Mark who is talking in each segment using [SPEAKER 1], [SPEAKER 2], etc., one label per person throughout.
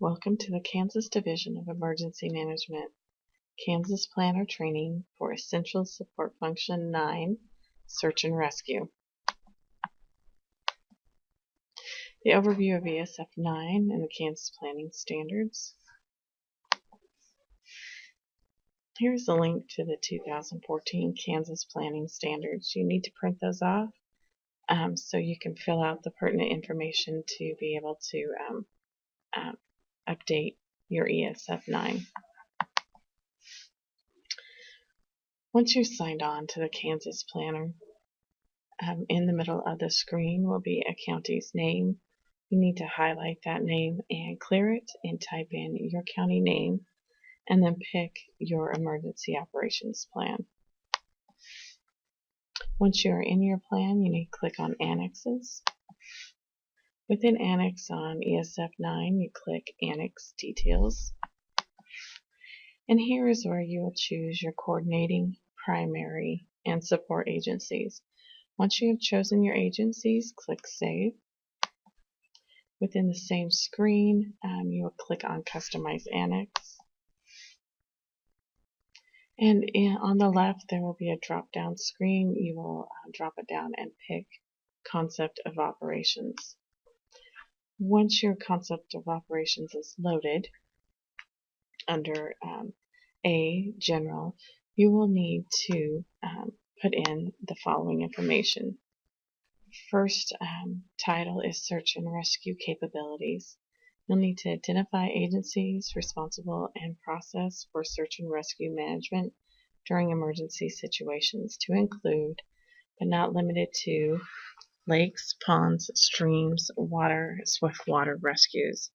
[SPEAKER 1] Welcome to the Kansas Division of Emergency Management, Kansas Planner Training for Essential Support Function 9, Search and Rescue. The overview of ESF 9 and the Kansas Planning Standards. Here's a link to the 2014 Kansas Planning Standards. You need to print those off so you can fill out the pertinent information to be able to update your ESF 9. Once you're signed on to the Kansas Planner, in the middle of the screen will be a county's name. You need to highlight that name and clear it and type in your county name and then pick your emergency operations plan. Once you're in your plan, you need to click on Annexes. Within Annex on ESF 9, you click Annex Details. And here is where you will choose your coordinating, primary, and support agencies. Once you have chosen your agencies, click Save. Within the same screen, you will click on Customize Annex. And on the left, there will be a drop-down screen. You will drop it down and pick Concept of Operations. Once your Concept of Operations is loaded, under A, General, you will need to put in the following information. First title is Search and Rescue Capabilities. You'll need to identify agencies responsible and process for search and rescue management during emergency situations to include, but not limited to, lakes, ponds, streams, swift water rescues.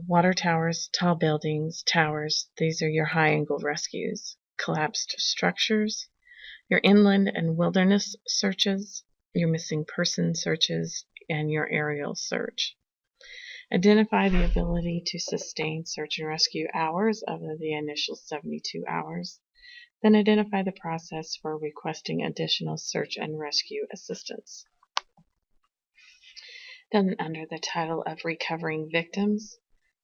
[SPEAKER 1] Water towers, tall buildings, towers, these are your high-angle rescues. Collapsed structures, your inland and wilderness searches, your missing person searches, and your aerial search. Identify the ability to sustain search and rescue hours of the initial 72 hours. Then identify the process for requesting additional search and rescue assistance. Then under the title of Recovering Victims,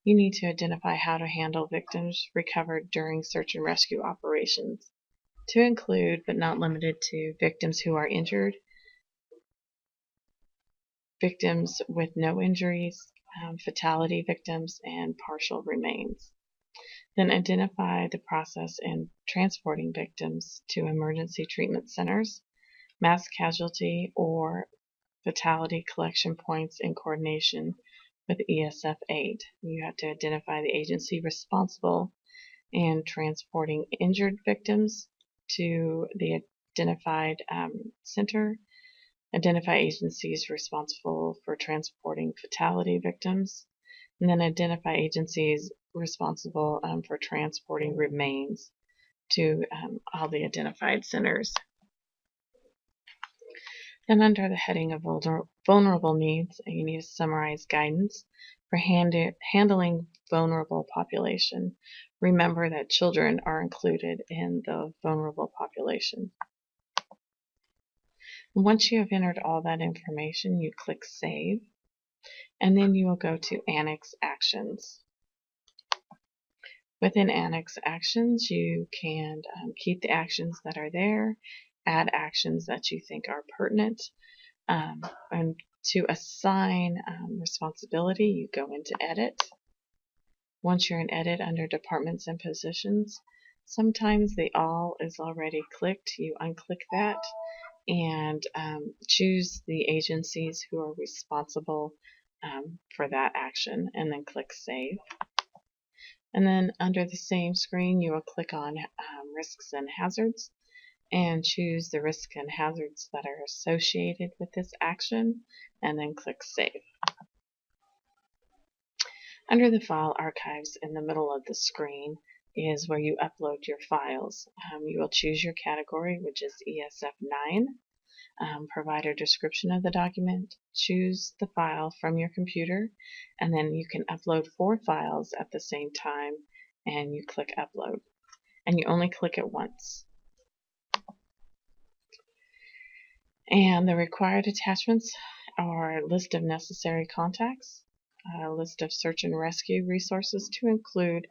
[SPEAKER 1] you need to identify how to handle victims recovered during search and rescue operations, to include, but not limited to, victims who are injured, victims with no injuries, fatality victims, and partial remains. Then identify the process in transporting victims to emergency treatment centers, mass casualty, or fatality collection points in coordination with ESF 8. You have to identify the agency responsible in transporting injured victims to the identified center, identify agencies responsible for transporting fatality victims, and then identify agencies responsible for transporting remains to all the identified centers. Then under the heading of vulnerable needs, you need to summarize guidance for handling vulnerable population. Remember that children are included in the vulnerable population. Once you have entered all that information, you click Save, and then you will go to Annex Actions. Within Annex Actions, you can keep the actions that are there, add actions that you think are pertinent, and to assign responsibility, you go into Edit. Once you're in Edit under Departments and Positions, sometimes the All is already clicked. You unclick that and choose the agencies who are responsible for that action, and then click Save. And then under the same screen, you will click on Risks and Hazards and choose the risks and hazards that are associated with this action, and then click Save. Under the File Archives in the middle of the screen is where you upload your files. You will choose your category, which is ESF 9, provide a description of the document, choose the file from your computer, and then you can upload 4 files at the same time, and you click Upload. And you only click it once. And the required attachments are a list of necessary contacts, a list of search and rescue resources to include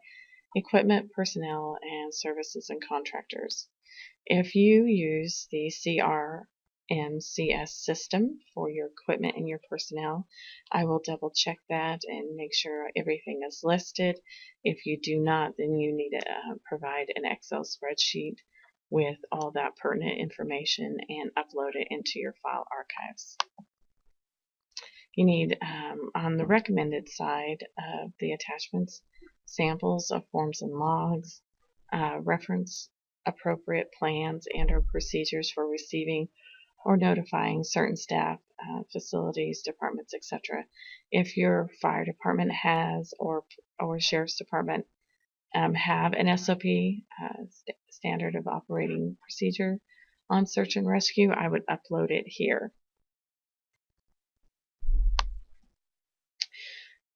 [SPEAKER 1] equipment, personnel, and services and contractors. If you use the CRMCS system for your equipment and your personnel, I will double check that and make sure everything is listed. If you do not, then you need to provide an Excel spreadsheet with all that pertinent information and upload it into your file archives. You need, on the recommended side of the attachments, samples of forms and logs, reference appropriate plans and or procedures for receiving or notifying certain staff, facilities, departments, etc. If your fire department has or sheriff's department have an SOP, standard of operating procedure, on search and rescue, I would upload it here.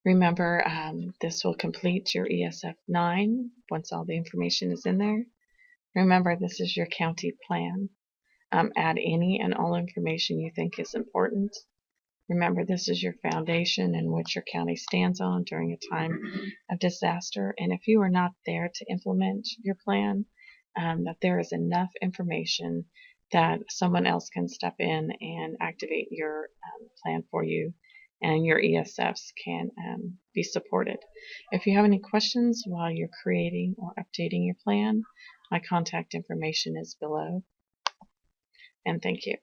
[SPEAKER 1] Remember, this will complete your ESF 9 once all the information is in there. Remember, this is your county plan. Add any and all information you think is important. Remember, this is your foundation in which your county stands on during a time of disaster. And if you are not there to implement your plan, that there is enough information that someone else can step in and activate your plan for you, and your ESFs can be supported. If you have any questions while you're creating or updating your plan, my contact information is below. And thank you.